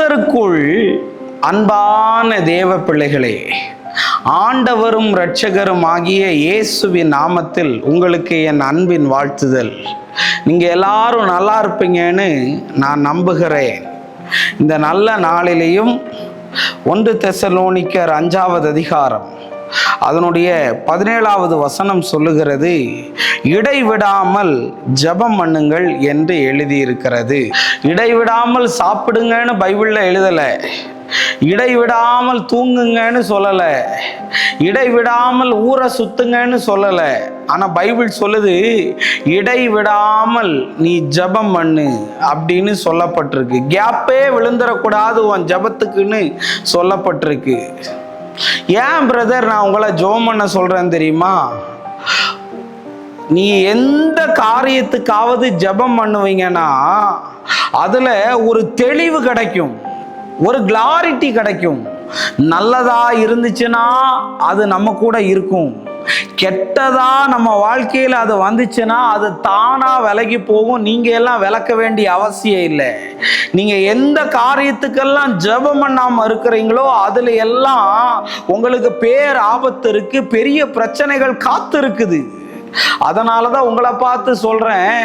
கர்த்தருக்குள் அன்பான தேவ பிள்ளைகளே, ஆண்டவரும் இரட்சகரும் ஆகிய இயேசுவின் நாமத்தில் உங்களுக்கு என் அன்பின் வாழ்த்துதல். நீங்க எல்லாரும் நல்லா இருப்பீங்கன்னு நான் நம்புகிறேன். இந்த நல்ல நாளிலேயும் 1 தெசலோனிக்கர் 5வது அதிகாரம் அதனுடைய 17வது வசனம் சொல்லுகிறது, இடைவிடாமல் ஜெபம் பண்ணுங்கள் என்று எழுதியிருக்கிறது. இடைவிடாமல் சாப்பிடுங்கன்னு பைபிள்ல எழுதல, இடைவிடாமல் தூங்குங்கன்னு சொல்லல, இடைவிடாமல் ஊரை சுத்துங்கன்னு சொல்லல. ஆனா பைபிள் சொல்லுது, இடைவிடாமல் நீ ஜெபம் பண்ணு அப்படின்னு சொல்லப்பட்டிருக்கு. கேப்பே விழுந்துடக்கூடாது உன் ஜெபத்துக்குன்னு சொல்லப்பட்டிருக்கு. ஏன் பிரதர் நான் உங்களை ஜெபம் பண்ண சொல்றேன் தெரியுமா? நீ எந்த காரியத்துக்காவது ஜெபம் பண்ணுவீங்கன்னா அதுல ஒரு தெளிவு கிடைக்கும், ஒரு கிளாரிட்டி கிடைக்கும். நல்லதா இருந்துச்சுன்னா அது நம்ம கூட இருக்கும், கெட்டதா நம்ம வாழ்க்கையில் அது வந்துச்சுன்னா அது தானா விலகி போகும். நீங்க எல்லாம் விளக்க வேண்டிய அவசியம் இல்லை. நீங்க எந்த காரியத்துக்கெல்லாம் ஜெபம் பண்ணாம இருக்கிறீங்களோ அதுல எல்லாம் உங்களுக்கு பேர் ஆபத்து இருக்கு, பெரிய பிரச்சனைகள் காத்து இருக்குது. அதனாலதான் உங்களை பார்த்து சொல்றேன்,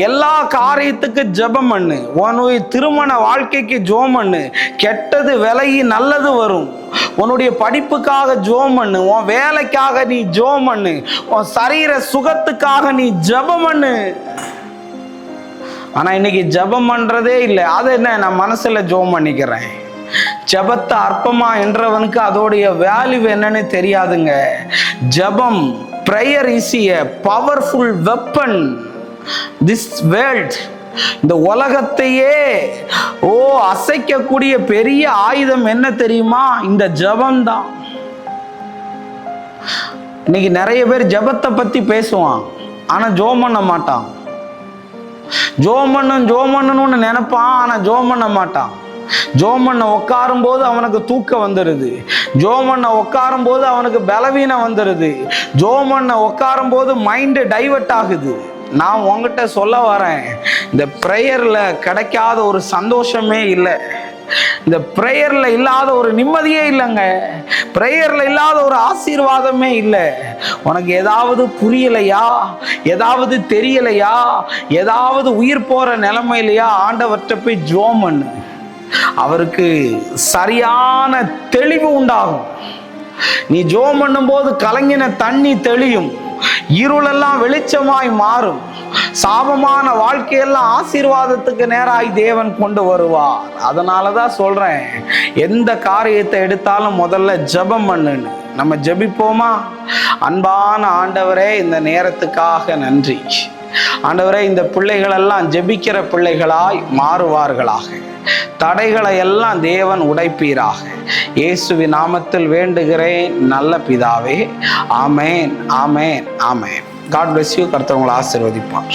எல்லா காரியத்துக்கு ஜெபம் பண்ணு. உன்னுடைய திருமண வாழ்க்கைக்கு ஜெபம் பண்ணு, கெட்டது விலகி நல்லது வரும். உன்னுடைய படிப்புக்காக ஜெபம் பண்ணு, உன் வேலைக்காக நீ ஜெபம் பண்ணு, உன் சரீர சுகத்துக்காக நீ ஜெபம் பண்ணு. ஆனா இன்னைக்கு ஜெபம் பண்றதே இல்லை. அது என்ன, நான் மனசுல ஜெபம் பண்ணிக்கிறேன். ஜெபத்தை அற்பமா என்றவனுக்கு அதோடைய வேல்யூ என்னன்னு தெரியாதுங்க. ஜெபம், prayer is a powerful weapon. This world, இந்த உலகத்தையே அசைக்கக்கூடிய பெரிய ஆயுதம் என்ன தெரியுமா? இந்த ஜெபம் தான். இன்னைக்கு நிறைய பேர் ஜெபத்தை பத்தி பேசுவான், ஆனா ஜெபம் பண்ண மாட்டான். ஜெபம் பண்ணணும்னு நினைப்பான், ஆனா ஜெபம் பண்ண மாட்டான். ஜெபம் பண்ண உட்காரும் போது அவனுக்கு தூக்கம் வந்துடுது, ஜெபம் பண்ண உட்காரும் போது அவனுக்கு பலவீனம் வந்துடுது, ஜெபம் பண்ண உட்காரும் போது மைண்டு டைவர்ட் ஆகுது. நான் உங்ககிட்ட சொல்ல வரேன், இந்த ப்ரேயர்ல கிடைக்காத ஒரு சந்தோஷமே இல்லை, இந்த ப்ரேயர்ல இல்லாத ஒரு நிம்மதியே இல்லைங்க, ப்ரேயர்ல இல்லாத ஒரு ஆசீர்வாதமே இல்லை. உனக்கு ஏதாவது புரியலையா, ஏதாவது தெரியலையா, ஏதாவது உயிர் போற நிலைமையிலையா, ஆண்டவர்கிட்ட போய் ஜெபம் பண்ணு. அவருக்கு சரியான தெளிவு உண்டாகும். நீ ஜெபம் பண்ணும்போது கலங்கின தண்ணி தெளியும், இருளெல்லாம் வெளிச்சமாய் மாறும், சாபமான வாழ்க்கையெல்லாம் ஆசீர்வாதத்துக்கு நேராய் தேவன் கொண்டு வருவார். அதனாலதான் சொல்றேன், எந்த காரியத்தை எடுத்தாலும் முதல்ல ஜெபம் பண்ணுன்னு. நம்ம ஜெபிப்போமா? அன்பான ஆண்டவரே, இந்த நேரத்துக்காக நன்றி. ஆண்டவரே, இந்த பிள்ளைகள் எல்லாம் ஜெபிக்கிற பிள்ளைகளாய் மாறுவார்களாக. தடைகளை எல்லாம் தேவன் உடைப்பீராக. இயேசுவின் நாமத்தில் வேண்டுகிறேன் நல்ல பிதாவே. ஆமேன், ஆமேன், ஆமேன். God bless you. கர்த்தர் உங்களை ஆசீர்வதிப்பார்.